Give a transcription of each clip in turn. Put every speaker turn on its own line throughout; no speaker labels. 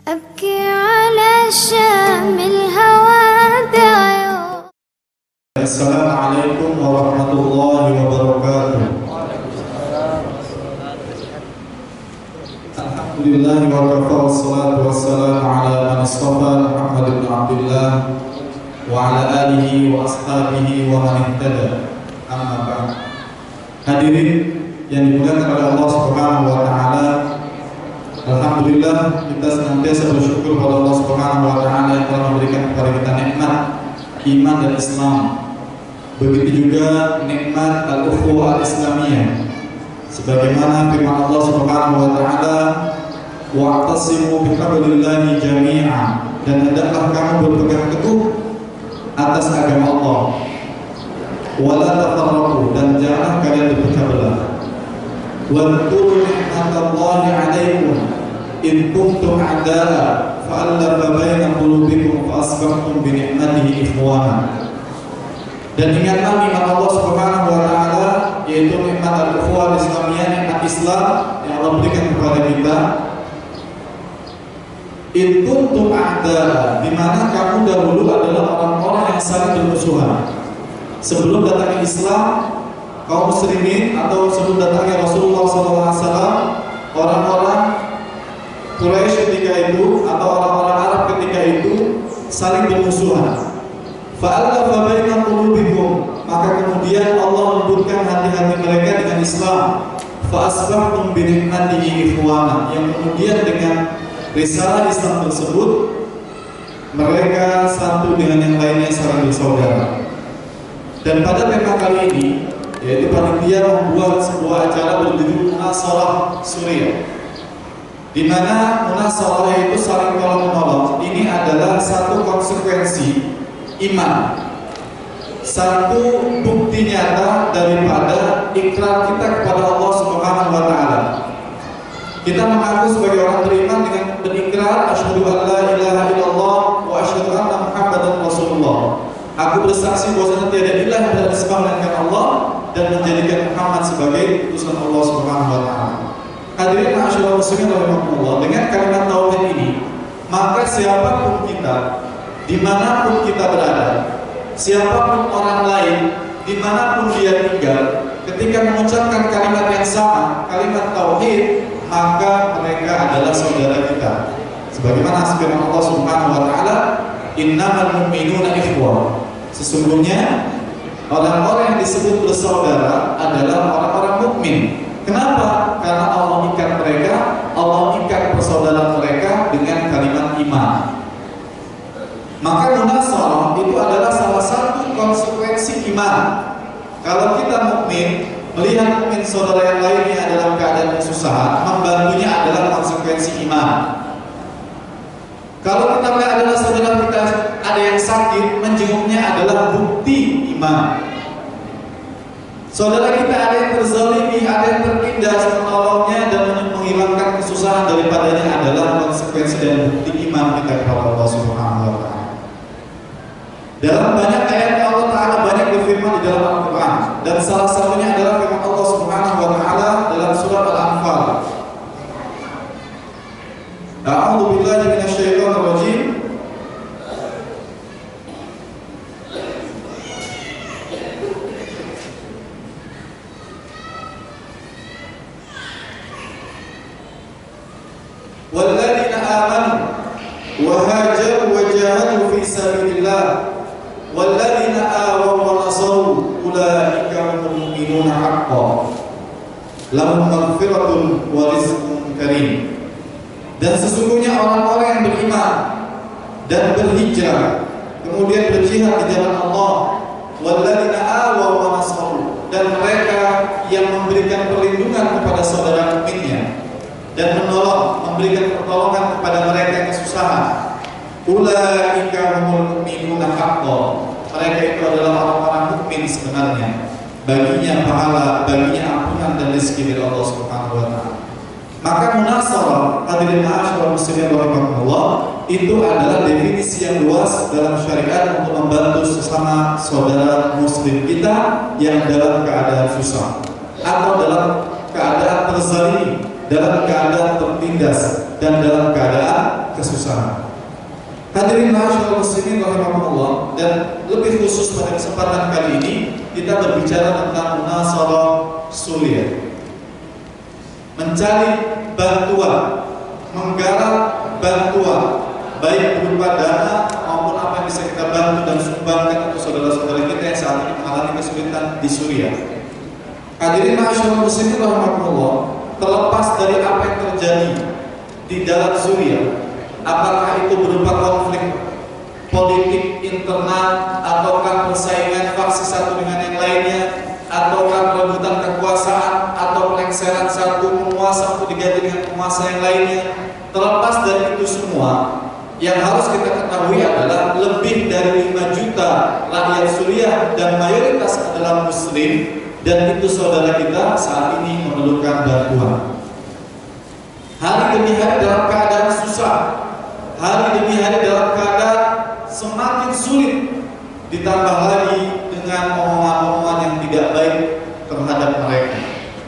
أبكي على شام الهوادع.
السلام عليكم ورحمة الله وبركاته. الحمد لله وكفى والصلاة والسلام على من اصطفى محمد بن عبد الله وعلى آله وأصحابه ومن اهتدى. Amma ba'd. Hadirin yang dimuliakan oleh Allah Subhanahu wa taala, alhamdulillah kita senantiasa bersyukur kepada Allah Subhanahu wa taala yang telah memberikan kepada kita nikmat iman dan Islam. Begitu juga nikmat al-ukhuwah al-islamiyah. Sebagaimana firman Allah Subhanahu wa taala, wa'tasimu bihablillahi jami'a, dan hendaklah kamu berpegang teguh atas agama Allah. Wala tafarraqu, dan janganlah kalian berpecah belah. Wadhkuru ni'matallahi 'alaikum in kuntum a'da'a fa'alafa baina qulubikum fa asbahtum bi ni'matihi ikhwana. Dan ingatlah nikmat Allah Subhanahu wa taala, yaitu nikmat al-ukhuwah al-islamiyah, nikmat Islam yang Allah berikan kepada kita. In kuntum a'da'a, di mana kamu dahulu adalah orang-orang yang saling bermusuhan. Sebelum datangnya Islam, kaum muslimin atau sebelum datangnya Rasulullah SAW, orang-orang Quraisy ketika itu atau orang-orang Arab ketika itu saling bermusuhan. Fa'alafa baina qulubikum, maka kemudian Allah melembutkan hati-hati mereka dengan Islam. Fa'asbahtum bi ni'matihi ikhwana, yang kemudian dengan risalah Islam tersebut mereka satu dengan yang lainnya saling bersaudara. Dan pada tema kali ini, yaitu panitia membuat sebuah acara berjudul Munasarah Suriah, di mana munasarah itu saling tolong-menolong. Ini adalah satu konsekuensi iman, satu bukti nyata daripada ikrar kita kepada Allah Subhanahu wa taala. Kita mengaku sebagai orang beriman dengan berikrar asyhadu an la ilaha illallah wa asyhadu anna muhammadan rasulullah. Aku bersaksi bahwasanya tiada ilah yang berhak disembah melainkan Allah, dan menjadikan Muhammad sebagai utusan Allah Subhanahu wa taala. Hadirin ma'asyiral muslimin rahimakumullah, dengan kalimat tauhid ini, maka siapapun kita, dimanapun kita berada, siapapun orang lain, dimanapun dia tinggal, ketika mengucapkan kalimat yang sama, kalimat tauhid, maka mereka adalah saudara kita. Sebagaimana firman Allah Subhanahu wa taala, innamal mu'minuna ikhwah. Sesungguhnya orang-orang yang disebut bersaudara adalah orang-orang mukmin. Kenapa? Karena Allah ikat mereka, Allah ikat persaudaraan mereka dengan kalimat iman. Maka munasarah itu adalah salah satu konsekuensi iman. Kalau kita mukmin, melihat mukmin saudara yang lainnya dalam keadaan kesusahan, membantunya adalah konsekuensi iman. Kalau kita melihat adalah saudara kita ada yang sakit, menjenguknya adalah bukti iman. Saudara kita ada yang terzalimi, ada yang tertindas, menolongnya dan menghilangkan kesusahan daripadanya adalah konsekuensi dan bukti iman kita kepada Allah Subhanahu wa taala. Dalam banyak ayat Allah Taala banyak berfirman di dalam Al-Quran, dan salah satunya adalah firman Allah Subhanahu wa taala dalam surat Al-Anfal. A'udzu billahi minasyaitonir rajim. Walladzina amanu wa hajaru wa jahadu fi sabilillah walladzina awaw wa nasaru ulaika humul mu'minuna haqqan lahum maghfiratun wa rizqun karim. Dan sesungguhnya orang-orang yang beriman dan berhijrah, kemudian berjihad di jalan Allah, walladzina awaw wa nasaru, dan mereka yang memberikan perlindungan kepada saudara mukminnya dan menolong, memberikan pertolongan kepada mereka yang kesusahan, ulaika humul mu'minuna haqqan, mereka itu adalah orang-orang mukmin sebenarnya, baginya pahala, baginya ampunan dan rezeki dari Allah Subhanahu wa taala. Maka munasarah, hadirin ma'asyiral muslimin rahimakumullah, itu adalah definisi yang luas dalam syariat untuk membantu sesama saudara muslim kita yang dalam keadaan susah atau dalam keadaan terzalimi, dalam keadaan tertindas, dan dalam keadaan kesusahan. Hadirin ma'asyiral muslimin rahimakumullah, dan lebih khusus pada kesempatan kali ini kita berbicara tentang munasarah Suriah. Mencari bantuan, menggarap bantuan, baik berupa dana maupun apa yang bisa kita bantu dan sumbangkan untuk saudara-saudara kita yang saat ini mengalami kesulitan di Suriah. Hadirin ma'asyiral muslimin rahimakumullah, terlepas dari apa yang terjadi di dalam Suriah, apakah itu berupa konflik politik internal, ataukah persaingan faksi satu dengan yang lainnya, ataukah perebutan kekuasaan, atau pelengseran satu penguasa untuk diganti dengan penguasa yang lainnya. Terlepas dari itu semua, yang harus kita ketahui adalah lebih dari 5 juta rakyat Suriah dan mayoritas adalah Muslim, dan itu saudara kita saat ini memerlukan bantuan. Hari demi hari dalam keadaan susah, hari demi hari dalam keadaan semakin sulit, ditambah lagi dengan omongan-omongan yang tidak baik terhadap mereka,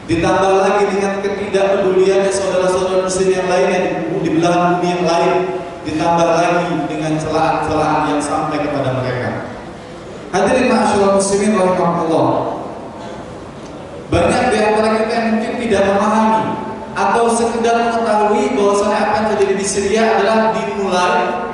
ditambah lagi dengan ketidakpedulian saudara-saudara muslim yang lain yang di belahan bumi yang lain, ditambah lagi dengan celaan-celaan yang sampai kepada mereka. Hadirin ma'asyiral muslimin rahimakumullah, banyak di antara kita yang mungkin tidak memahami atau sekedar mengetahui bahwasanya apa yang terjadi di Syria adalah dimulai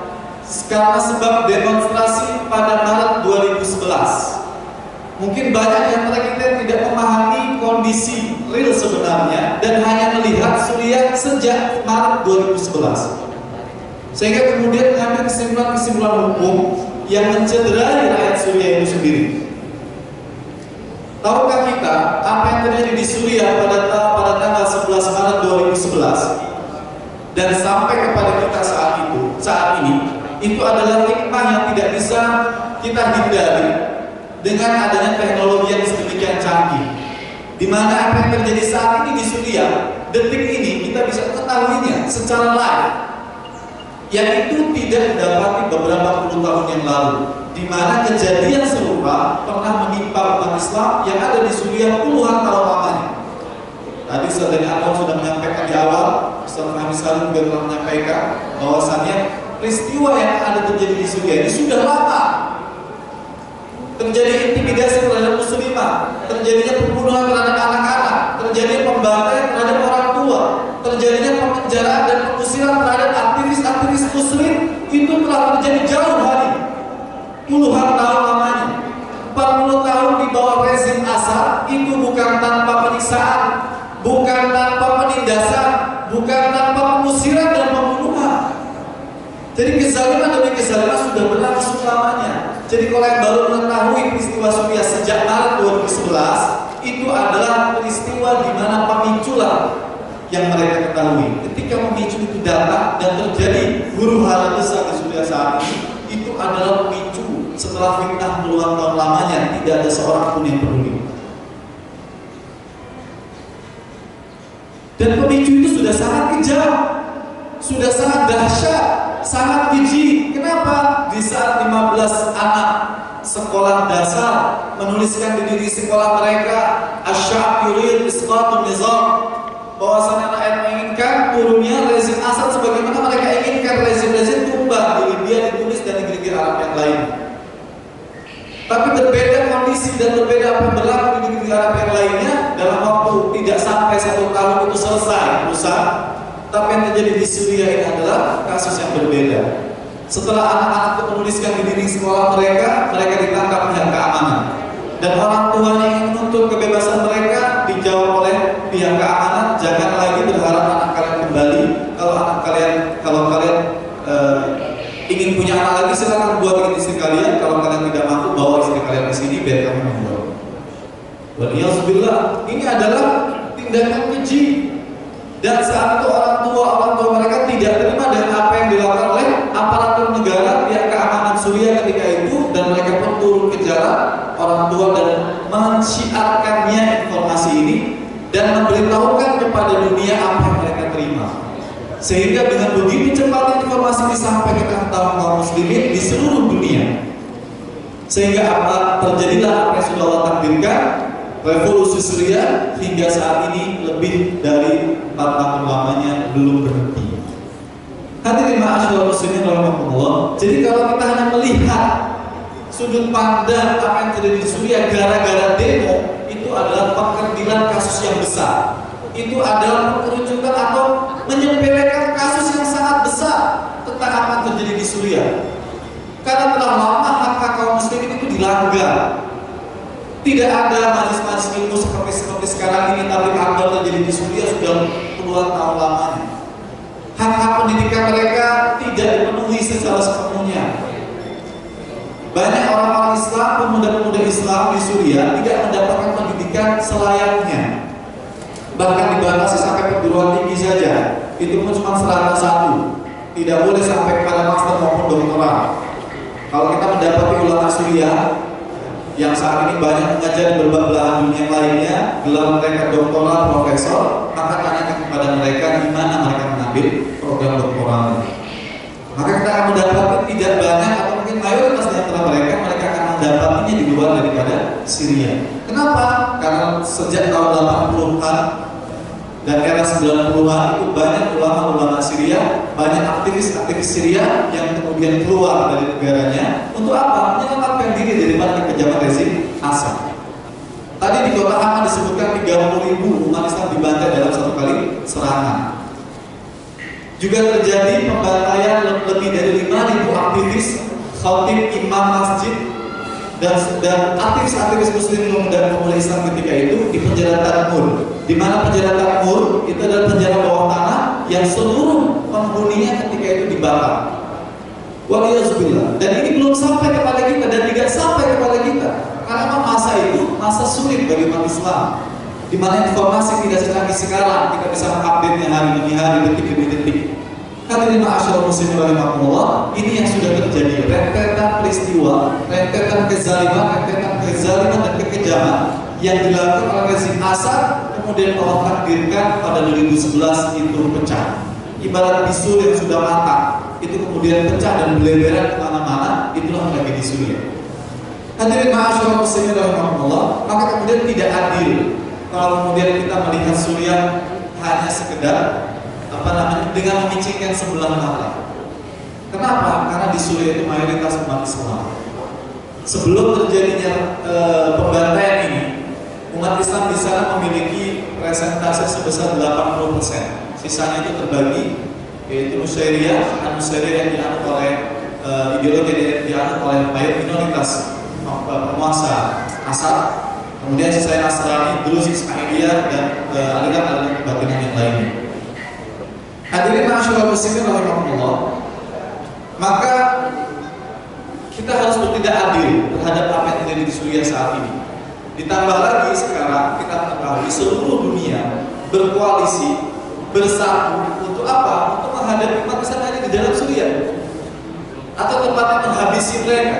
karena sebab demonstrasi pada Maret 2011. Mungkin banyak di antara kita yang tidak memahami kondisi real sebenarnya dan hanya melihat Suriah sejak Maret 2011, sehingga kemudian mengambil kesimpulan-kesimpulan hukum yang mencederai rakyat Suriah itu sendiri. Tahukah kita apa yang terjadi di Suriah pada tanggal 11 Maret 2011 dan sampai kepada kita saat ini itu adalah hikmah yang tidak bisa kita hindari dengan adanya teknologi yang sedemikian canggih, di mana apa yang terjadi saat ini di Suriah detik ini kita bisa mengetahuinya secara live, yang itu tidak didapati beberapa puluh tahun yang lalu, di mana kejadian serupa pernah menimpa umat Islam yang ada di Suriah puluhan tahun lamanya. Tadi Saudara Anwar sudah menyampaikan di awal, Ustaz Fahmi Salim juga telah menyampaikan bahwasannya peristiwa yang ada terjadi di Suriah ini sudah lama. Terjadi intimidasi terhadap muslimah, terjadinya pembunuhan terhadap anak-anak, terjadinya pembantaian terhadap orang tua, terjadinya penjarahan dan pengusiran terhadap aktivis-aktivis muslim, itu telah terjadi jauh hari, puluhan tahun lamanya. 40 tahun di bawah rezim Assad itu bukan tanpa penyiksaan, bukan tanpa penindasan, bukan tanpa pengusiran dan pembunuhan. Jadi kezaliman demi kezaliman sudah berlangsung lamanya. Jadi kalau yang baru mengetahui peristiwa Suriah sejak Maret 2011, itu adalah peristiwa di mana pemiculah yang mereka ketahui. Ketika pemicu itu datang dan terjadi huru hara besar di Suriah saat ini, itu adalah pemicu setelah fitnah puluhan tahun lamanya, tidak ada seorang pun yang peduli. Dan pemicu itu sudah sangat kejam, sudah sangat dahsyat, sangat keji. Kenapa? Di saat 15 anak sekolah dasar menuliskan di diri sekolah mereka, "Asy-sya'b yurid isqatun nizam", bahwasanya rakyat menginginkan turunnya rezim Assad sebagaimana mereka inginkan rezim-rezim tumbang di Libya, di Tunis dan di negeri Arab yang lain. Tapi berbeda kondisi dan berbeda apa yang berlaku di negeri Arab yang lainnya. Dalam waktu tidak sampai 1 tahun itu selesai urusan. Tapi yang terjadi di Suriah ini adalah kasus yang berbeda. Setelah anak-anak itu menuliskan di dinding sekolah mereka ditangkap pihak keamanan. Dan orang tuanya yang menuntut kebebasan mereka dijawab oleh pihak keamanan, jangan lagi berharap anak kalian kembali. Kalau kalian ingin punya anak lagi, silakan buat istri kalian. Kalau kalian tidak mampu, bawa istri kalian ke sini biar kami membuat. Waliyahzubillah, ini adalah tindakan keji. Dan saat itu orang tua mereka tidak terima dengan apa yang dilakukan oleh aparatur negara, pihak keamanan Suriah ketika itu, dan mereka pun turun ke jalan orang tua dan mensiarkannya informasi ini dan memberitahukan kepada dunia apa yang mereka terima. Sehingga dengan begitu cepat informasi disampaikan kaum muslimin di seluruh dunia. Sehingga terjadilah apa yang sudah Allah takdirkan, revolusi Suriah hingga saat ini lebih dari 4 tahun lamanya belum berhenti. Hadirin ma'asyiral muslimin rahimakumullah. Jadi kalau kita hanya melihat sudut pandang apa yang terjadi di Suriah gara-gara demo, itu adalah pengkerdilan kasus yang besar. Itu adalah pengerucutan atau menyepelekan kasus yang sangat besar tentang apa yang terjadi di Suriah. Karena telah lama hak kaum muslimin itu dilanggar. Tidak ada majelis-majelis ilmu seperti sekarang ini, tapi akbar terjadi di Suriah sudah puluhan tahun lamanya. Hak-hak pendidikan mereka tidak dipenuhi secara sepenuhnya. Banyak orang-orang Islam, pemuda-pemuda Islam di Suriah tidak mendapatkan pendidikan selayaknya. Bahkan dibatasi sampai perguruan tinggi saja. Itu pun cuma serata satu. Tidak boleh sampai kepada master maupun doktoral. Kalau kita mendapati ulama Suriah yang saat ini banyak mengajar di berbagai belahan dunia lainnya, gelar mereka doktoral, profesor, maka tanyakan kepada mereka di mana mereka mengambil program doktoral. Maka kita akan mendapati tidak banyak atau mungkin mayoritas di antara mereka akan mendapatinya di luar daripada Syria. Kenapa? Karena sejak tahun 80-an dan era 90-an itu banyak ulama-ulama Syria, banyak aktivis-aktivis Syria yang kemudian keluar dari negaranya untuk apa? Menyelamatkan diri daripada kekejaman rezim Assad. Tadi di kota Hama disebutkan 30.000 umat Islam dibantai dalam satu kali serangan. Juga terjadi pembantaian lebih dari 5.000 aktivis, khatib, imam masjid dan aktivis-aktivis muslim dan pemuda Islam ketika itu di penjara Tadmur. Di mana penjara Tadmur itu adalah penjara bawah tanah yang seluruh penghuninya ketika itu dibakar. Waliyahzubillah. Dan ini belum sampai kepada kita dan tidak sampai kepada kita. Karena masa itu masa sulit bagi umat Islam, di mana informasi tidak secanggih sekarang, kita bisa mengupdate-nya hari demi hari, detik demi detik. Hadirin ma'asyiral muslimin rahimakumullah, ini yang sudah terjadi, rentetan peristiwa, rentetan kezaliman dan kekejaman yang dilakukan oleh rezim Assad, kemudian Allah takdirkan pada 2011 itu pecah. Ibarat bisul yang sudah matang, itu kemudian pecah dan berlebaran kemana-mana, itulah yang lagi di Suriah. Hadirin ma'asyiral muslimin rahimakumullah, maka kemudian tidak adil kalau kemudian kita melihat Suriah hanya sekedar dengan memicingkan sebelah mata. Kenapa? Karena di Suriah itu mayoritas umat Islam. Sebelum terjadinya pembantaian ini, umat Islam di sana memiliki presentase sebesar 80%. Sisanya itu terbagi, yaitu Nusairyah yang dianut oleh ideologi yang dianut oleh minoritas penguasa Assad. Kemudian sisanya Nasrani, Druzi, Ismailiyah dan aliran-aliran kebatinan yang lainnya. Hadirin ma'asyiral muslimin rahimakumullah, maka kita harus bertindak adil terhadap apa yang terjadi di Suriah saat ini. Ditambah lagi sekarang kita mengetahui seluruh dunia berkoalisi, bersatu untuk apa? Untuk menghadapi umat Islam yang ada di dalam Suriah, atau tepatnya menghabisi mereka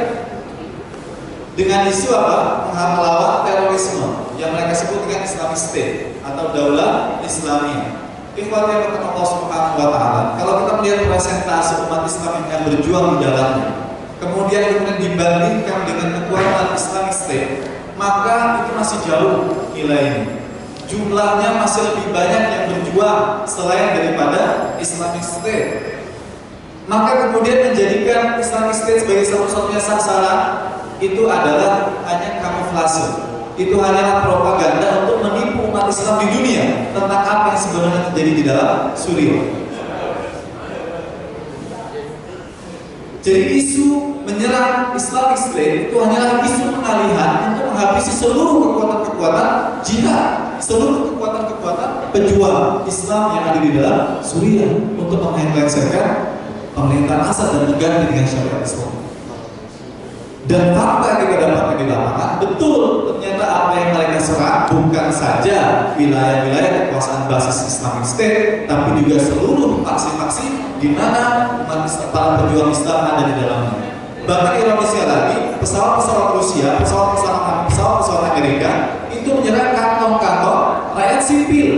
dengan isu apa? Melawan terorisme yang mereka sebut dengan Islamic State atau Daulah Islamiyah. Ikhwan yang berkata Allah Subhanahu wa Ta'ala, kalau kita melihat presentasi umat Islam yang berjuang di dalamnya, kemudian dibandingkan dengan kekuatan Islamic State, maka itu masih jauh nilainya. Jumlahnya masih lebih banyak yang berjuang selain daripada Islamic State. Maka kemudian menjadikan Islamic State sebagai satu-satunya sasaran itu adalah hanya kamuflase. Itu hanyalah propaganda untuk menipu umat Islam di dunia tentang apa yang sebenarnya terjadi di dalam Suriah. Jadi isu menyerang Islamic State itu hanyalah isu pengalihan untuk menghabisi seluruh kekuatan-kekuatan jihad, seluruh kekuatan-kekuatan pejuang Islam yang ada di dalam Suriah untuk menghancurkan pemerintahan Assad dan mengganti dengan syariat Islam. Dan fakta yang kita dapatkan di lapangan, betul ternyata apa yang mereka serang bukan saja wilayah-wilayah kekuasaan basis Islamic State, tapi juga seluruh faksi-faksi di mana umat Islam, para pejuang Islam ada di dalamnya. Bahkan ironisnya lagi, pesawat-pesawat Rusia, pesawat-pesawat Amerika itu menyerang kantong-kantong rakyat sipil.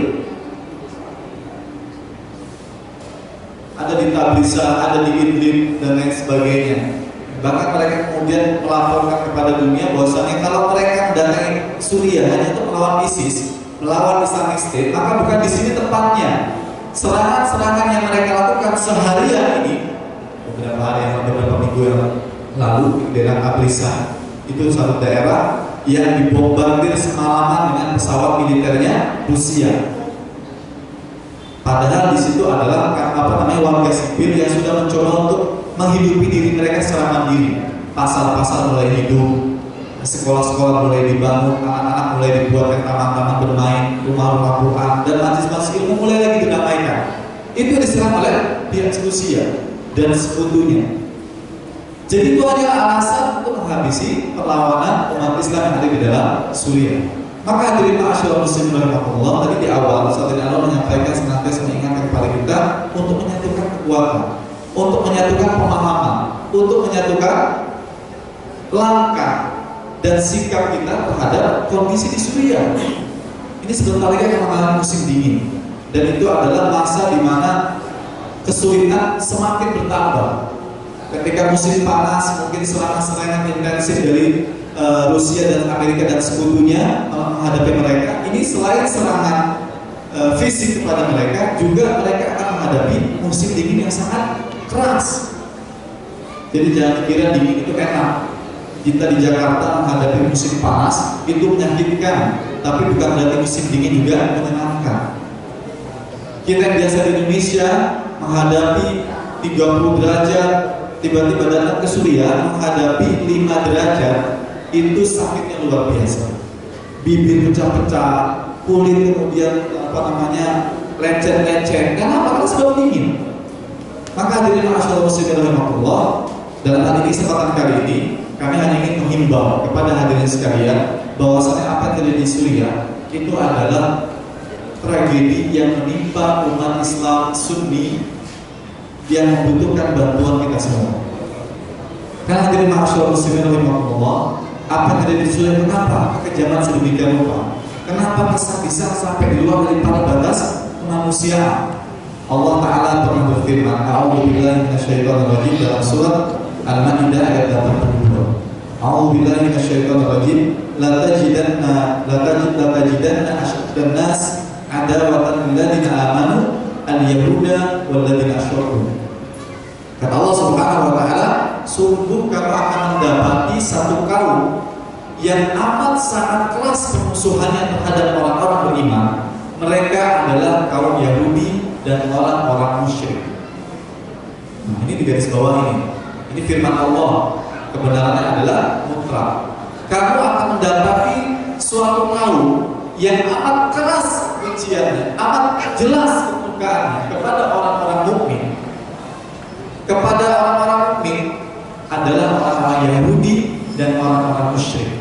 Ada di Tabriza, ada di Idlib dan lain sebagainya. Bahkan mereka kemudian melaporkan kepada dunia bahwasanya kalau mereka mendatangi Suriah hanya untuk melawan ISIS, melawan Islamic State, maka bukan di sini tempatnya. serangan-serangan yang mereka lakukan seharian ini, beberapa minggu yang lalu di daerah Abrisa, itu satu daerah yang dibombardir semalaman dengan pesawat militernya Rusia. Padahal di situ adalah warga sipil yang sudah mencoba untuk menghidupi diri mereka secara mandiri. Pasar-pasar mulai hidup, sekolah-sekolah mulai dibangun, anak-anak mulai dibuatkan taman-taman bermain, rumah-rumah Quran, dan majlis-majlis ilmu mulai lagi didamaikan. Itu diserang oleh pihak Rusia dan sekutunya. Jadi itu hanya alasan untuk menghabisi perlawanan umat Islam yang ada di dalam Suriah. Maka hadirin ma'asyiral muslimin rahimakumullah, tadi di awal Ustaz Anwar menyampaikan senantiasa mengingatkan kepada kita untuk menyatukan kekuatan, untuk menyatukan pemahaman, untuk menyatukan langkah dan sikap kita terhadap kondisi di Suriah. Ini sebentar lagi akan mengalami musim dingin, dan itu adalah masa di mana kesulitan semakin bertambah. Ketika musim panas, mungkin serangan-serangan intensif dari Rusia dan Amerika dan sekutunya menghadapi mereka. Ini selain serangan fisik kepada mereka, juga mereka akan menghadapi musim dingin yang sangat keras. Jadi jangan kira dingin itu enak. Kita di Jakarta menghadapi musim panas itu menyakitkan, tapi bukan berarti musim dingin juga menyenangkan. Kita yang biasa di Indonesia menghadapi 30 derajat, tiba-tiba datang ke Suriah menghadapi 5 derajat, itu sakitnya luar biasa. Bibir pecah-pecah, kulit kemudian lecet-lecet. Kenapa? Karena sebab dingin. Maka hadirin ma'asyiral muslimin rahimakumullah, dalam hal ini kesempatan kali ini kami hanya ingin menghimbau kepada hadirin sekalian bahwasanya apa yang terjadi di Suriah itu adalah tragedi yang menimpa umat Islam Sunni yang membutuhkan bantuan kita semua. Karena hadirin ma'asyiral muslimin rahimakumullah, apa yang terjadi di Suriah, kenapa kekejaman sedemikian rupa? Kenapa bisa sampai di luar daripada batas kemanusiaan? Allah Ta'ala pernah berfirman, A'udzubillahi minasyaitonir rajim, dalam surat Al-Maidah ayat 82. A'udzubillahi minasyaitonir rajim, la tajidanna asyaddan nas adawatan lil ladzina amanu al-yahuda wal ladzina asyraku. Kata Allah Subhanahu wa taala, sungguh kamu akan mendapati satu kaum yang amat sangat keras permusuhannya terhadap orang-orang beriman. Mereka adalah kaum Yahudi dan orang-orang musyrik. Nah, ini di garis bawah ini. Ini firman Allah. Kebenarannya adalah mutlak. Kamu akan mendapati suatu kaum yang amat keras kebenciannya, amat jelas kemukaannya kepada orang-orang mukmin. Kepada orang-orang mukmin adalah orang-orang Yahudi dan orang-orang musyrik.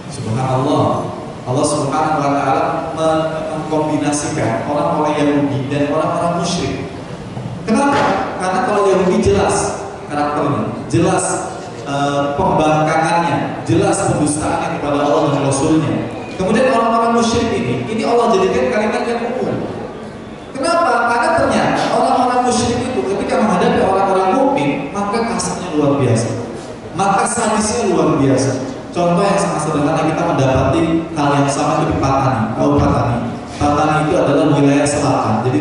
Subhanallah. Allah Subhanahu wa taala mengkombinasikan orang-orang Yahudi dan orang-orang musyrik. Kenapa? Karena kalau Yahudi jelas karakternya, jelas pembangkangannya, jelas pendustaannya kepada Allah dan Rasulnya. Kemudian orang-orang musyrik ini Allah jadikan kalimat yang umum. Kenapa? Karena ternyata orang-orang musyrik itu ketika menghadapi orang-orang mukmin, maka kasarnya luar biasa, maka sadisnya luar biasa. Contoh yang sangat sederhana, kita mendapati hal yang sama di Patani. Patani itu adalah wilayah selatan, jadi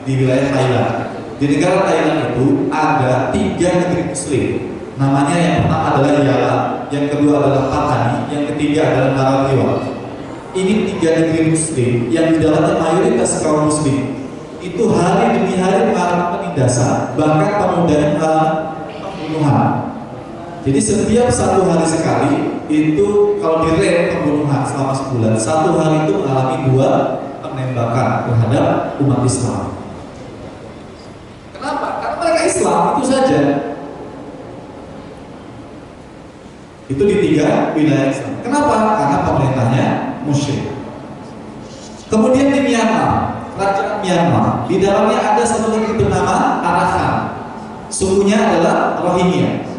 di wilayah Thailand. Di negara Thailand itu ada 3 negeri Muslim. Namanya yang pertama adalah Yala, yang kedua adalah Patani, yang ketiga adalah Narathiwat. Ini 3 negeri Muslim yang di dalamnya mayoritas kaum Muslim. Itu hari demi hari mengalami penindasan, bahkan pembunuhan. Jadi setiap 1 hari sekali itu kalau direm pembunuhan selama sebulan, 1 hari itu mengalami 2 penembakan terhadap umat Islam. Kenapa? Karena mereka Islam, itu saja. Itu di 3 wilayah Islam. Kenapa? Karena pemerintahnya musyrik. Kemudian di Myanmar, kerajaan Myanmar, di dalamnya ada satu negeri bernama Arakan. Sukunya adalah Rohingya.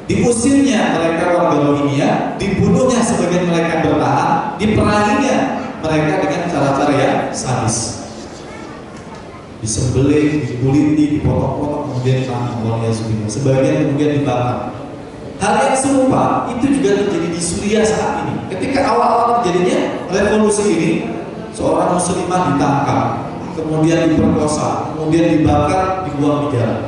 Diusirnya mereka warga Rohingya, dibunuhnya sebagian mereka bertahan, diperanginya mereka dengan cara-cara yang sadis. Disembelih, dikuliti, dipotong-potong, kemudian ditangkap, sebagian kemudian dibakar. Hal yang serupa itu juga terjadi di Suriah saat ini. Ketika awal-awal terjadinya revolusi ini, seorang muslimah ditangkap, kemudian diperkosa, kemudian dibakar, dibuang di jalan.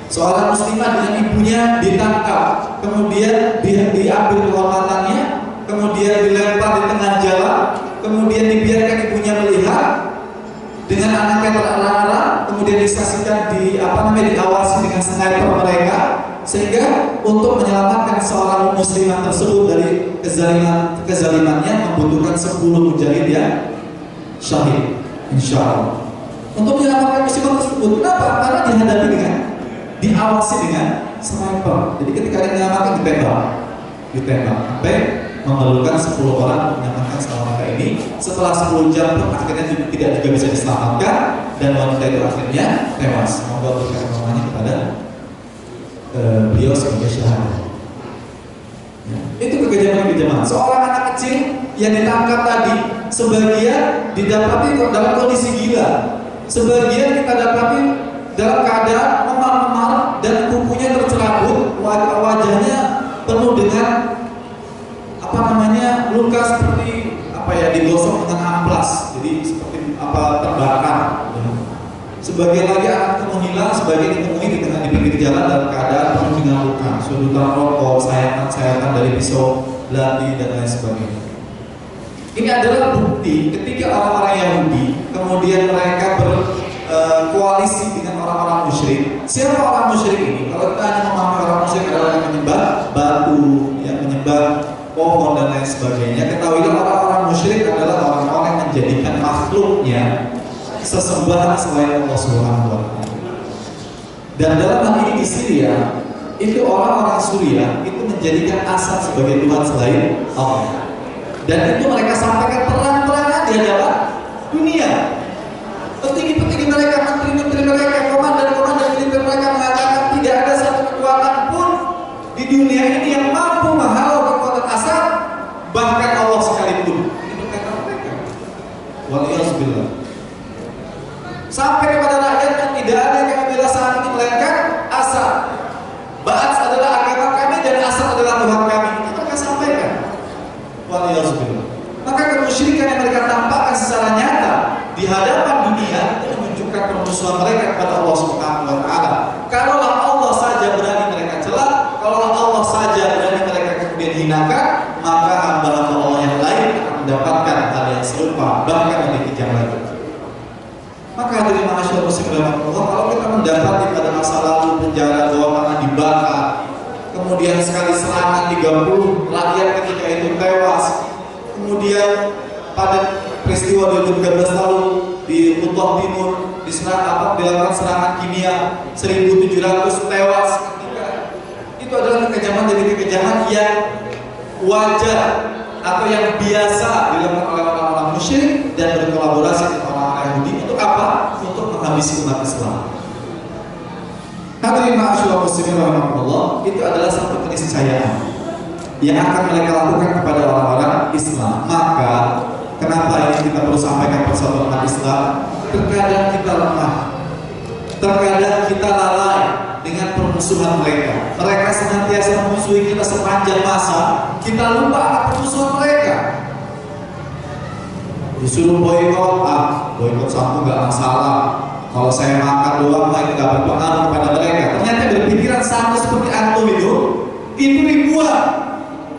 Seorang muslimah dengan ibunya ditangkap, kemudian diambil kehormatannya, kemudian dilempar di tengah jalan, kemudian dibiarkan ibunya melihat dengan anaknya terlarang, kemudian disaksikan diawasi dengan sniper mereka, sehingga untuk menyelamatkan seorang muslimah tersebut dari kezalimannya membutuhkan 10 mujahid yang syahid, insyaallah. Untuk menyelamatkan muslimah tersebut, kenapa? Karena dihadapi dengan diawasi dengan sniper. Jadi ketika dia menyelamatkan ditembak sampai memerlukan 10 orang untuk menyelamatkan seorang wanita ini. Setelah 10 jam pun akhirnya tidak juga bisa diselamatkan dan wanita itu akhirnya tewas. Semoga berkat namanya kepada beliau sebagai syahid. Itu kekejaman. Seorang anak kecil yang ditangkap tadi, sebagian didapati dalam kondisi gila, sebagian kita dapati dalam keadaan memar-memar dan kukunya tercerabut, wajahnya penuh dengan luka seperti digosok dengan amplas, jadi seperti terbakar. Sebagian lagi anak itu menghilang, sebagian ditemui di pinggir jalan dalam keadaan penuh dengan luka, sudutan rokok, sayatan dari pisau belati dan lain sebagainya. Ini adalah bukti ketika orang-orang Yahudi kemudian mereka berkoalisi dengan orang-orang musyrik. Siapa orang musyrik ini? Kalau kita hanya memahami orang musyrik adalah yang menyembah batu, yang menyembah pohon dan lain sebagainya, ketahuilah orang-orang musyrik adalah orang-orang yang menjadikan makhluknya sesembahan selain Allah Subhanahu wa Ta'ala. Dan dalam hal ini di Syria, itu orang-orang Suriah itu menjadikan Asad sebagai Tuhan selain Allah. Dan itu mereka sampaikan terang-terangan di hadapan dunia. Petinggi-petinggi mereka, menteri-menteri mereka, komandan-komandan militer mereka mengatakan tidak ada satu kekuatan pun di dunia ini yang mampu menghalau kekuatan Asad, bahkan Allah sekalipun. Ini berkata mereka. Waliyahzubillah. Sampai kepada rakyat yang tidak ada yang membela saat ini melainkan Asad. Ba'ats adalah agama kami dan Asad adalah Tuhan kami. Itu mereka sampaikan. Waliyahzubillah. Maka kemusyrikan yang mereka tampakkan secara nyata di hadapan dunia itu menunjukkan permusuhan mereka kepada Allah Subhanahu wa Ta'ala. Kalaulah Allah saja berani mereka celak, kalaulah Allah saja berani mereka kemudian hinakan, maka hamba-hamba Allah yang lain akan mendapatkan hal yang serupa, bahkan lebih kejam lagi. Maka hadirin ma'asyiral muslimin rahimakumullah, kalau kita mendapati pada masa lalu penjara Jawa Tengah dibakar, kemudian sekali serangan 30 rakyat ketika itu tewas, kemudian pada peristiwa 2013 lalu di Kutah Timur dilakukan serangan kimia 1.700 tewas ketika itu adalah kekejaman dari kekejaman yang wajar atau yang biasa dilakukan oleh orang-orang musyrik dan berkolaborasi dengan orang-orang Yahudi. Untuk apa? Untuk menghabisi umat Islam. Hadirin ma'asyiral muslimin rahimakumullah, itu adalah satu keniscayaan yang akan mereka lakukan kepada orang-orang Islam. Maka kenapa ini kita perlu sampaikan persatuan umat Islam? Terkadang kita lemah, terkadang kita lalai dengan permusuhan mereka. Mereka senantiasa memusuhi kita sepanjang masa, kita lupa akan permusuhan mereka. Disuruh boikot, boikot satu nggak masalah. Kalau saya makan doang, itu nggak berpengaruh kepada mereka. Ternyata berpikiran sama seperti antum itu ribuan.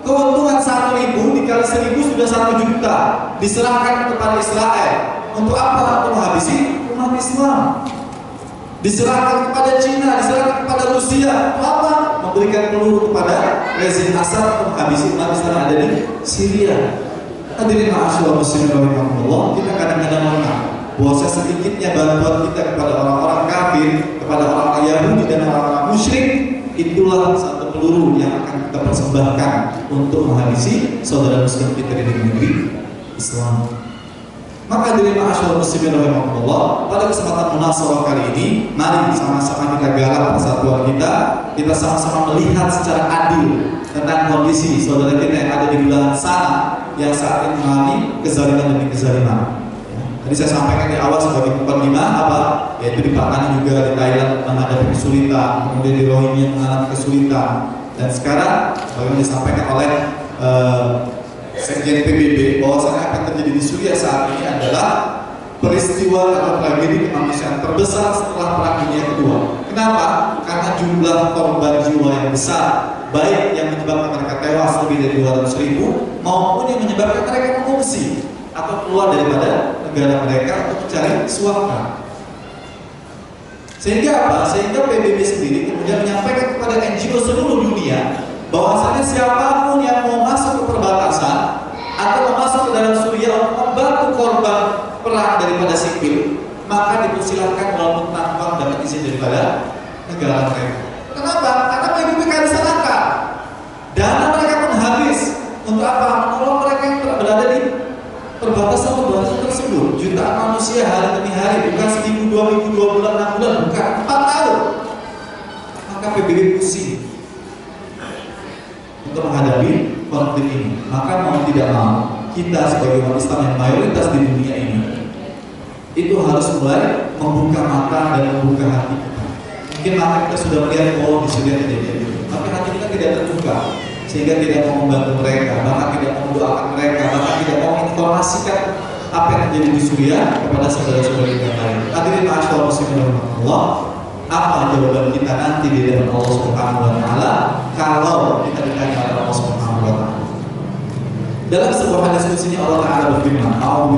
Keuntungan 1.000 dikali 1.000 sudah 1 juta diserahkan kepada Israel. Untuk apa? Untuk menghabisi umat Islam. Diserahkan kepada Cina, diserahkan kepada Rusia. Untuk apa? Memberikan peluru kepada rezim Asad untuk menghabisi umat Islam yang ada di Syria. Hadirin ma'asyiral muslimin rahimakumullah, kita kadang-kadang mengenal bahwa sedikitnya bantuan kita kepada orang-orang kafir, kepada orang-orang Yahudi dan orang-orang musyrik, itulah satu peluru yang akan kita persembahkan untuk menghabisi saudara muslim kita di negeri Islam. Maka hadirin ma'asyiral muslimin rahimakumullah, pada kesempatan munasabah kali ini, mari sama-sama kita garap persatuan kita sama-sama melihat secara adil tentang kondisi saudara kita yang ada di belahan sana yang saat ini mengalami kezaliman demi kezaliman. Tadi saya sampaikan di awal sebagai mukadimah apa? Yaitu di Pakistan juga, di Thailand menghadapi kesulitan, kemudian di Rohingya mengalami kesulitan, dan sekarang bagaimana disampaikan oleh Sekjen PBB bahwasanya apa yang terjadi di Suriah saat ini adalah peristiwa atau tragedi kemanusiaan terbesar setelah Perang Dunia Kedua. Kenapa? Karena jumlah korban jiwa yang besar, baik yang menyebabkan mereka tewas lebih dari 200.000 maupun yang menyebabkan mereka mengungsi atau keluar daripada negara mereka untuk mencari suaka. Sehingga apa? Sehingga PBB sendiri kemudian menyampaikan kepada NGO seluruh dunia bahwasanya siapapun yang mau masuk ke perbatasan atau mau masuk ke dalam Suriah untuk membantu korban perang daripada sipil, maka dipersilahkan walaupun tanpa dapat izin daripada negara mereka. Kenapa? Karena PBB kehabisan akal. Dana mereka pun habis untuk apa? Menolong mereka yang berada di perbatasan tersebut. Jutaan manusia hari demi hari, bukan seminggu, 2 minggu, 2 bulan, 6 bulan, bukan 4 tahun. Maka PBB pusing untuk menghadapi konflik ini. Maka mau tidak mau, kita sebagai umat Islam yang mayoritas di dunia ini itu harus mulai membuka mata dan membuka hati kita. Mungkin mata kita sudah melihat di Suriah kejadian itu, tapi hati kita tidak terbuka, sehingga tidak mau membantu mereka, bahkan tidak mau mendoakan mereka, bahkan tidak mau menginformasikan apa yang terjadi di Suriah kepada saudara-saudara kita yang lain. Hadirin ma'asyiral muslimin rahimakumullah, apa jawaban kita nanti di hadapan Allah Subhanahu wa taala kalau kita ditanya oleh Allah Subhanahu wa taala? Dalam sebuah hadis qudsi Allah Taala berfirman, Allah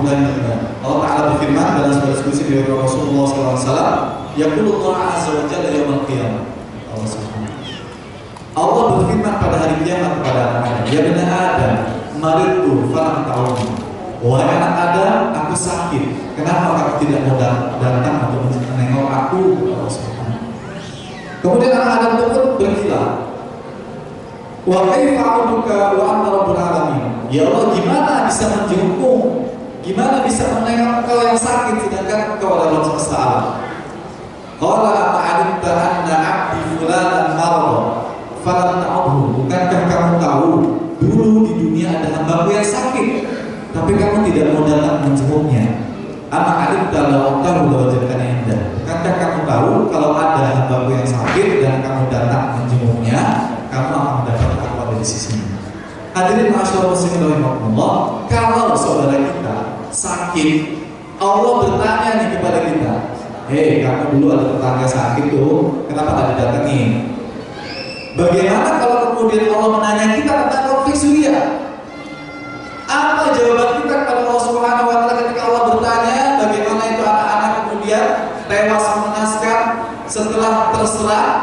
Taala berfirman dalam sebuah diskusi dari Rasulullah SAW, yaqulu Allah azza wa jalla yaumil qiyamah. Allah berfirman pada hari kiamat kepada anak Adam, ya benar Adam, maridtu falam ta'udni. Wahai anak Adam, aku sakit. Kenapa kamu tidak mau datang untuk menengok aku? Kemudian anak Adam pun berkila, wa kaifa a'uduka wa anta rabbul alamin. Ya Allah, gimana bisa menjengukmu? Gimana bisa menengok engkau yang sakit sedangkan engkau adalah semesta alam? Qala a'alimta anna 'abdi fulanan marad falam ta'udhu. Bukankah kamu tahu dulu di dunia ada hambaku yang sakit, tapi kamu tidak mau datang menjenguknya? A'alimta law tahu lawajadtani indah. Bukankah kamu tahu kalau ada hambaku yang sakit dan kamu datang menjenguknya, kamu akan mendapat apa dari sisinya? Hadirin ma'asyiral muslimin rahimakumullah, kalau saudara kita sakit, Allah bertanya nih kepada kita, hei, kamu dulu ada tetangga sakit tuh, kenapa tak didatengin? Bagaimana kalau kemudian Allah menanya kita tentang konflik Suriah? Apa jawaban kita kepada Allah Subhanahu wa taala ketika Allah bertanya bagaimana itu anak-anak kemudian tewas mengenaskan setelah terserang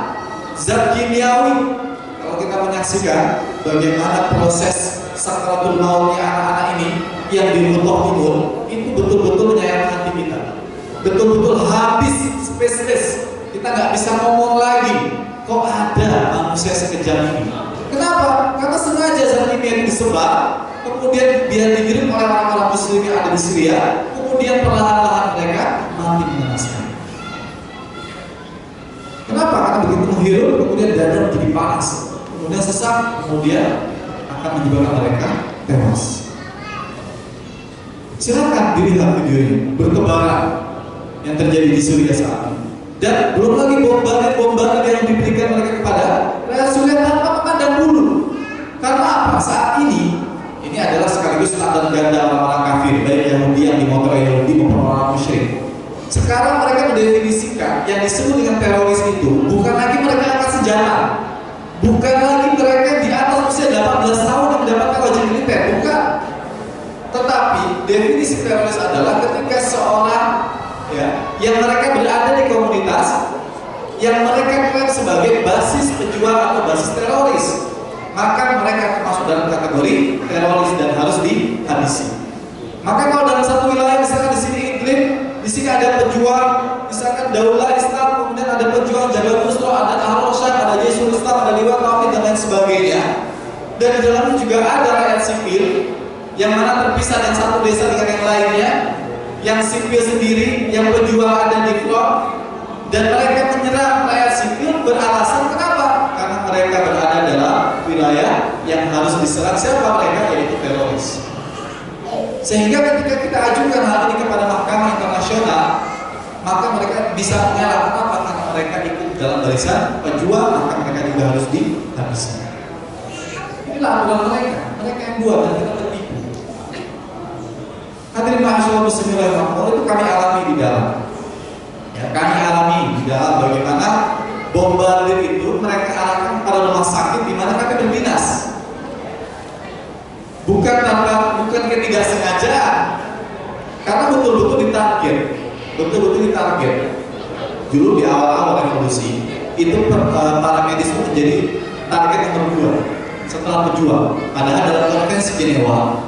zat kimiawi? Kalau kita menyaksikan bagaimana proses sakaratul mautnya anak-anak ini yang di Lutoh Timur, itu betul-betul menyayat hati kita, betul-betul habis spesies. Kita nggak bisa ngomong lagi. Kok ada manusia sekejam ini? Kenapa? Karena sengaja zat kimia itu disebar, kemudian biar dikirim oleh orang-orang muslim yang ada di Syria, kemudian perlahan-lahan mereka mati mengenaskan. Kenapa? Karena begitu menghirup, kemudian dada menjadi panas, kemudian sesak, kemudian akan menyebabkan mereka tewas. Silakan dilihat video ini, bertebaran yang terjadi di Suriah saat ini. Dan belum lagi bombardir yang diberikan mereka kepada rakyat Suriah tanpa memandang bulu. Karena apa? Saat ini adalah sekaligus tanda ganda orang-orang kafir, baik Yahudi yang dimotori Yahudi maupun orang musyrik. Sekarang mereka mendefinisikan yang disebut dengan teroris itu bukan lagi mereka angkat senjata, bukan lagi mereka di atas usia 18 tahun yang mendapatkan wajib militer, bukan. Tetapi definisi teroris adalah ketika seorang yang mereka berada di komunitas yang mereka klaim sebagai basis pejuang atau basis teroris, maka mereka termasuk dalam kategori teroris dan harus dihabisi. Maka kalau dalam satu wilayah, misalkan di sini iklim, di sini ada pejuang, misalkan Daulah Islam, kemudian ada pejuang Jabal Nusra, ada Ahlul Syam, ada Jaisul Islam, ada Liwa Tauhid dan lain sebagainya. Dan di dalamnya juga ada rakyat sipil yang mana terpisah dan satu desa dengan yang lainnya, yang sipil sendiri, yang pejuang ada di front, dan mereka menyerang rakyat sipil beralasan kenapa? Karena mereka berada dalam wilayah yang harus diserang siapa mereka, yaitu teroris. Sehingga ketika kita ajukan hal ini kepada Mahkamah Internasional, maka mereka bisa mengelak. Kenapa? Karena mereka ikut dalam barisan pejuang, maka mereka juga harus dihabisi. Inilah aturan mereka yang buat dan kita tertipu. Hadirin ma'asyiral muslimin rahimakumullah, itu kami alami di dalam. Ya, kami alami di dalam bagaimana bombardir itu mereka arahkan pada rumah sakit di mana kami berdinas. Bukan ketidaksengajaan, karena betul-betul ditarget, Dulu di awal-awal revolusi itu para medis itu menjadi target nomor 2 setelah pejuang. Padahal dalam konvensi Jenewa,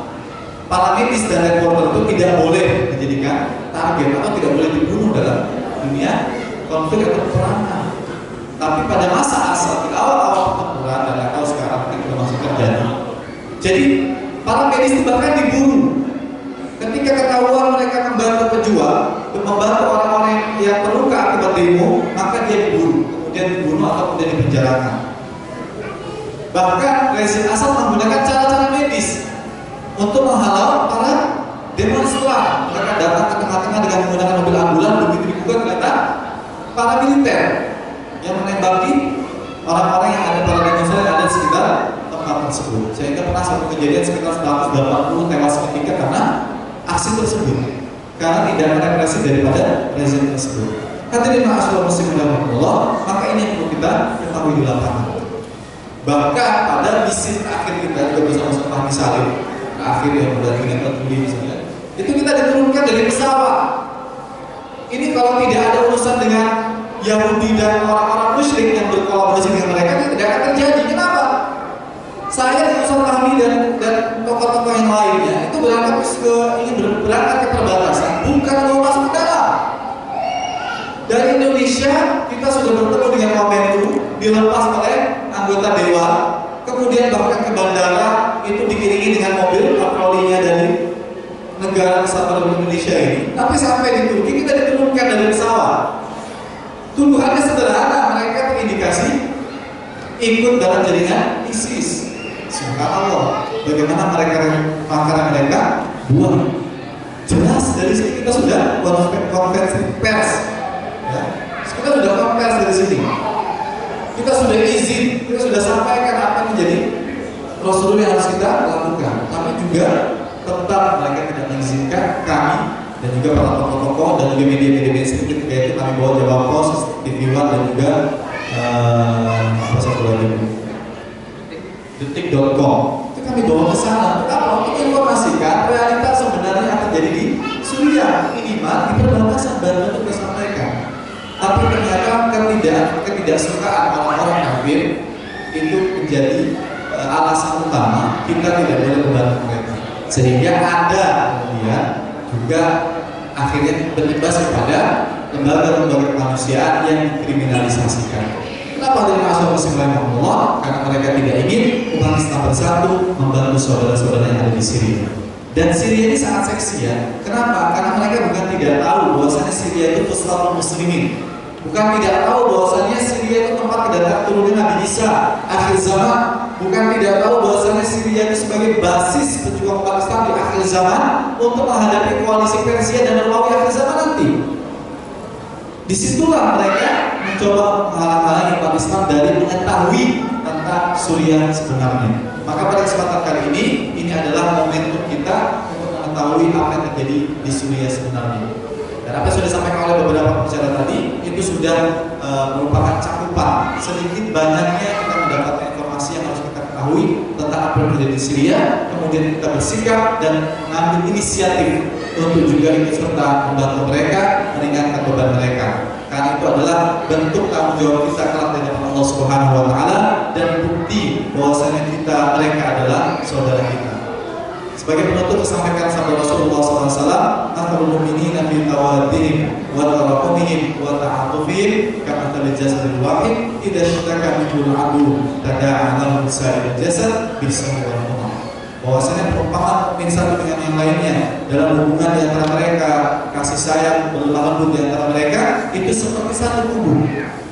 para medis dan reporter itu tidak boleh dijadikan target atau tidak boleh dibunuh dalam dunia konflik atau peperangan. Tapi pada masa asal di awal-awal pertempuran dan atau sekarang kita masih terjadi. Jadi para medis itu bahkan dibunuh. Ketika ketahuan mereka membantu pejuang, membantu orang-orang yang terluka akibat demo, maka dia dibunuh atau kemudian dipenjarakan. Bahkan rezim Assad menggunakan cara-cara medis untuk menghalau para demonstran. Mereka datang ke tengah-tengah dengan menggunakan mobil ambulan, begitu dibuka ternyata para militer yang menembaki orang-orang yang ada pada demonstran yang ada di sekitar tempat tersebut. Sehingga pernah satu kejadian sekitar 180 tewas ketika karena aksi tersebut, karena tidak ada represi daripada rezim tersebut. Hadirin ma'asyiral muslimin rahimakumullah, maka ini yang perlu kita ketahui di lapangan. Bahkan pada misi terakhir kita juga bersama-sama Fahmi Salim, terakhir yang sudah kita tertulis misalnya, itu kita diturunkan dari pesawat. Ini kalau tidak ada urusan dengan Yahudi dan orang-orang musyrik yang berkolaborasi dengan mereka, itu tidak akan terjadi. Kenapa? Saya urusan Fahmi dan tokoh-tokoh yang lainnya itu ingin berangkat ke perbatasan, bukan mau masuk ke dalam. Dari Indonesia kita sudah bertemu dengan Wamentu, dilepas oleh anggota dewan, kemudian bahkan ke bandara itu dikiringi dengan mobil patrolinya dari negara kesatuan Indonesia ini. Tapi sampai di Turki kita diturunkan dari pesawat. Tuduhannya sederhana, mereka terindikasi ikut dalam jaringan ISIS. Subhanallah, bagaimana makanan mereka buang. Jelas dari sini kita sudah konferensi pers, ya. Kita sudah konferensi dari sini. Kita sudah izin, kita sudah sampaikan apa yang menjadi prosedur yang harus kita lakukan. Tapi juga tetap mereka tidak mengizinkan kami dan juga para tokoh-tokoh dan juga media-media sedikit yaitu kami bawa Jawa Post, TV One dan juga apa satu lagi detik.com itu kami bawa ke sana. Kenapa? Untuk informasikan realitas sebenarnya yang terjadi di Suriah, minimal di perbatasan baru untuk disampaikan. Tapi ternyata ketidaksukaan orang-orang kafir itu menjadi alasan utama kita tidak boleh membantu mereka. Sehingga ada kemudian juga akhirnya berimbas kepada lembaga-lembaga kemanusiaan yang dikriminalisasikan. Kenapa dari masyarakat muslim Allah? Karena mereka tidak ingin umat Islam bersatu membantu saudara-saudara yang ada di Syria. Dan Syria ini sangat seksi ya. Kenapa? Karena mereka bukan tidak tahu bahwasanya Syria itu pusat muslimin. Bukan tidak tahu bahwasanya Syria itu tempat kedatangan turunnya Nabi Isa akhir zaman. Bukan tidak tahu bahwasanya Syria itu sebagai basis pejuang umat Islam di akhir zaman untuk menghadapi koalisi Persia dan Romawi akhir zaman nanti. Disitulah mereka mencoba menghalang-halangi umat Islam dari mengetahui tentang Suriah sebenarnya. Maka pada kesempatan kali ini adalah momentum kita untuk mengetahui apa yang terjadi di Suriah sebenarnya. Dan apa yang sudah disampaikan oleh beberapa pembicara tadi itu sudah merupakan cakupan sedikit banyaknya kita mendapatkan informasi yang harus kita ketahui tentang apa yang terjadi di Syria. Kemudian kita bersikap dan mengambil inisiatif untuk juga ikut serta membantu mereka meringankan beban mereka. Karena itu adalah bentuk tanggung jawab kita kelak di hadapan Allah Subhanahu wa taala dan bukti bahwasanya mereka adalah saudara kita. Sebagai penutup sampaikan sabda Rasulullah SAW, "Masalul mu'minina fi tawaddihim wa tarahumihim wa ta'atufihim kamathalil jasadil wahid idza ishtaka minhu al-'adu tada'a lahu sa'irul jasad bis-sahri wal humma." Bahwasanya perumpamaan mukmin satu dengan yang lainnya dalam hubungan di antara mereka, kasih sayang, berlemah lembut di antara mereka itu seperti satu tubuh.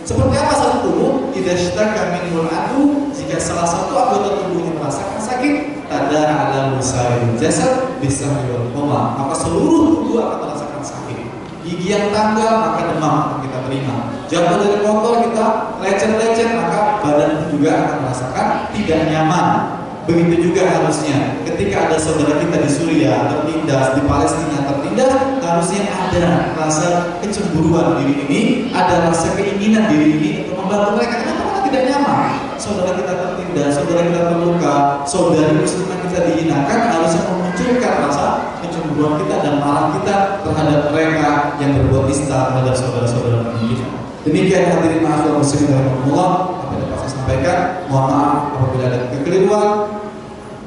Seperti apa satu tubuh? Idza ishtaka minhu al-'adu, jika salah satu anggota tubuhnya merasakan sakit, tada'a lahu sa'irul jasad bis-sahri wal humma, maka seluruh tubuh akan merasakan sakit. Gigi yang tanggal maka demam akan kita terima. Jatuh dari motor kita lecet-lecet maka badan juga akan merasakan tidak nyaman. Begitu juga harusnya ketika ada saudara kita di Suriah tertindas, di Palestina tertindas, harusnya ada rasa kecemburuan diri ini, ada rasa keinginan diri ini untuk membantu mereka. Kenapa mereka tidak nyaman? Saudara kita tertindas, saudara kita terluka, saudari muslimah kita dihinakan, harusnya memunculkan rasa kecemburuan kita dan marah kita terhadap mereka yang berbuat nista terhadap saudara-saudara kita. Demikian hadirin ma'asyiral muslimin rahimakumullah, apa yang dapat saya sampaikan. Mohon maaf apabila ada kekeliruan.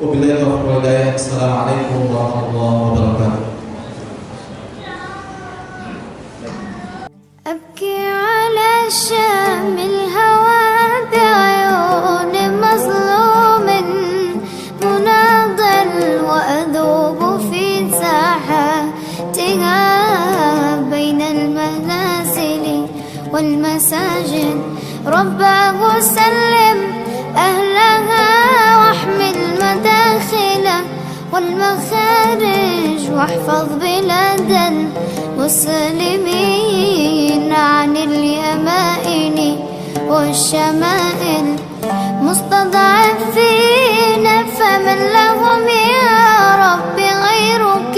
Wabillahi taufiq wal hidayah. Assalamualaikum warahmatullahi wabarakatuh.
أبكي على شام الهوى بعيون مظلوم مناضل وأذوب في ساحاتها بين المنازل والمساجد. رباه سلم أهلها واحمل مداخله والمخارج واحفظ بلاد المسلمين عن اليمائن والشمائل. مستضعفين فمن لهم يا رب غيرك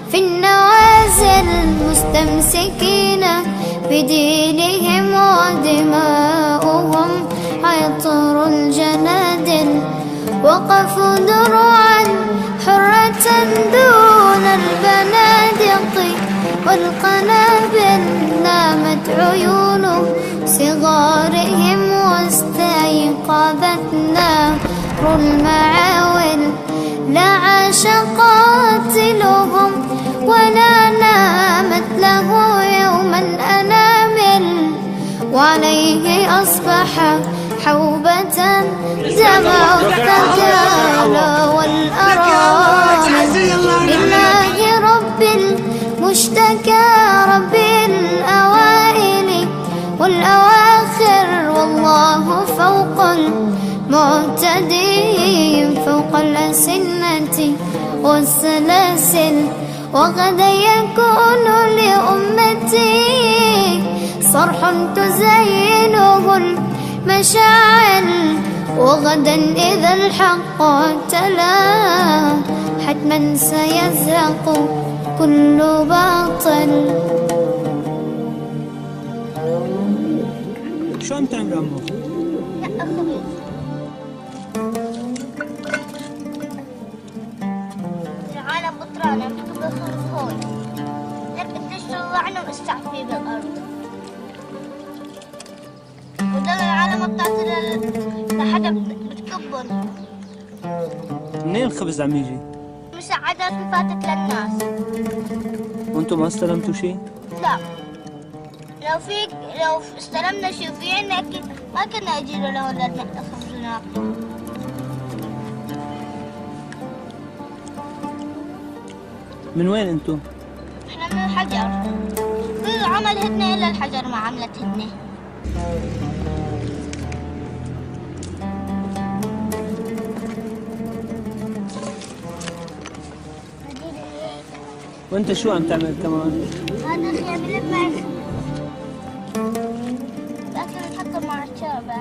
في النوازل. مستمسكين بدينهم ودماؤهم عطر الجنادل. وقفوا دروعا حرة دون البنادق والقنابل. نامت عيون صغارهم واستيقظت نار المعاول. لا عاش قاتلهم ولا نامت له يوما أنامل. وعليه أصبح حوبة دمع الثكالى والأرامل. لله رب المشتكى رب الأوائل والأواخر. والله فوق المعتدين فوق الأسنة والسلاسل. وغدا يكون لأمتي صرح تزينه المشاعل. وغدا إذا الحق تلا حتما سيزهق كل باطل.
شو عم تعمل عمو؟
لا خبيث. العالم بطرانة بتبقى هون. لك تشطلعنا واستعفي بالأرض. وده العالم بتاعت لحدا بتكبر.
منين الخبز عم يجي؟
مساعدات فاتت للناس.
وانتم ما استلمتوا شيء؟
لا. لو استلمنا شيء في عنا اكيد ما كنا اجينا لهون للخبز وناكل.
من وين انتم؟
احنا من الحجر. كل عمل هدنة الا الحجر ما عملت هدنة.
وانت شو عم تعمل كمان؟
هذا خيام لما لكن نحطه مع الشوربة.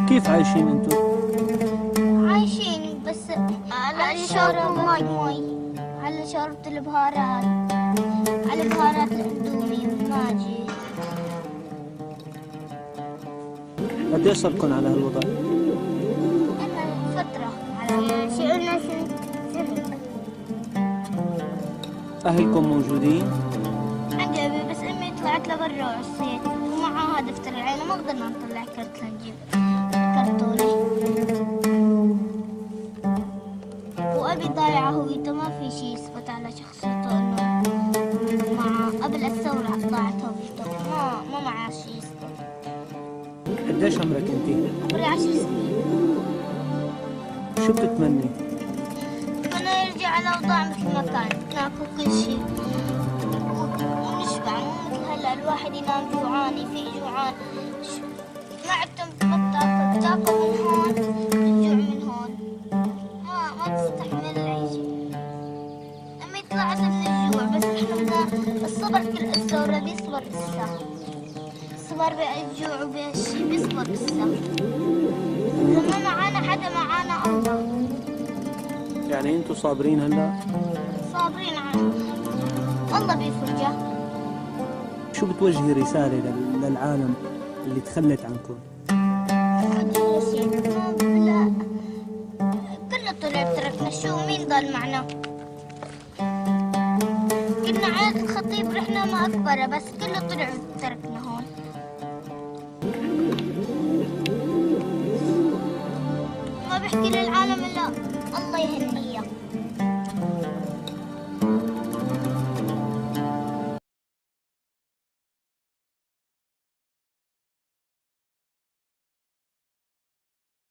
كيف عايشين انتم؟
عايشين بس على شوربة مي، على شوربة البهارات، على بهارات الاندومي والماجي.
قديش صار لكم على هالوضع؟
أنا فترة على شئنا سنة.
أهلكم موجودين؟
عندي أبي بس أمي طلعت لبرا وعصيت ومعها دفتر العيلة ما قدرنا نطلع كرت لنجيب كرتونة. وأبي ضايع هويته ما في شي يثبت على شخصيته إنه مع قبل الثورة ضاعت هويته ما معاه شي يثبت.
قديش عمرك انت؟
عمري 10 سنين.
شو بتتمني؟
أنا يرجع الأوضاع مثل ما كان، ناكل كل شيء ونشبع، مو مثل هلا الواحد ينام جوعان يفيق جوعان. ما عدتم تاكل من هون تجوع من هون. ما تستحمل العيشة. لما يطلع من الجوع بس احنا بدنا الصبر. كل الثورة بيصبر لسه، صبر بالجوع وبالشي بيصبر لسه. إذا ما معانا حدا معانا الله.
يعني انتوا صابرين هلا؟
صابرين عنه، الله بيفرجه.
شو بتوجهي رسالة للعالم اللي تخلت عنكم؟
بدي شيء لا، كله طلع تركنا، شو مين ضل معنا؟ كنا عيلة الخطيب رحنا ما أكبره، بس كله طلع تركنا هون. ما بحكي للعالم إلا الله يهنيه.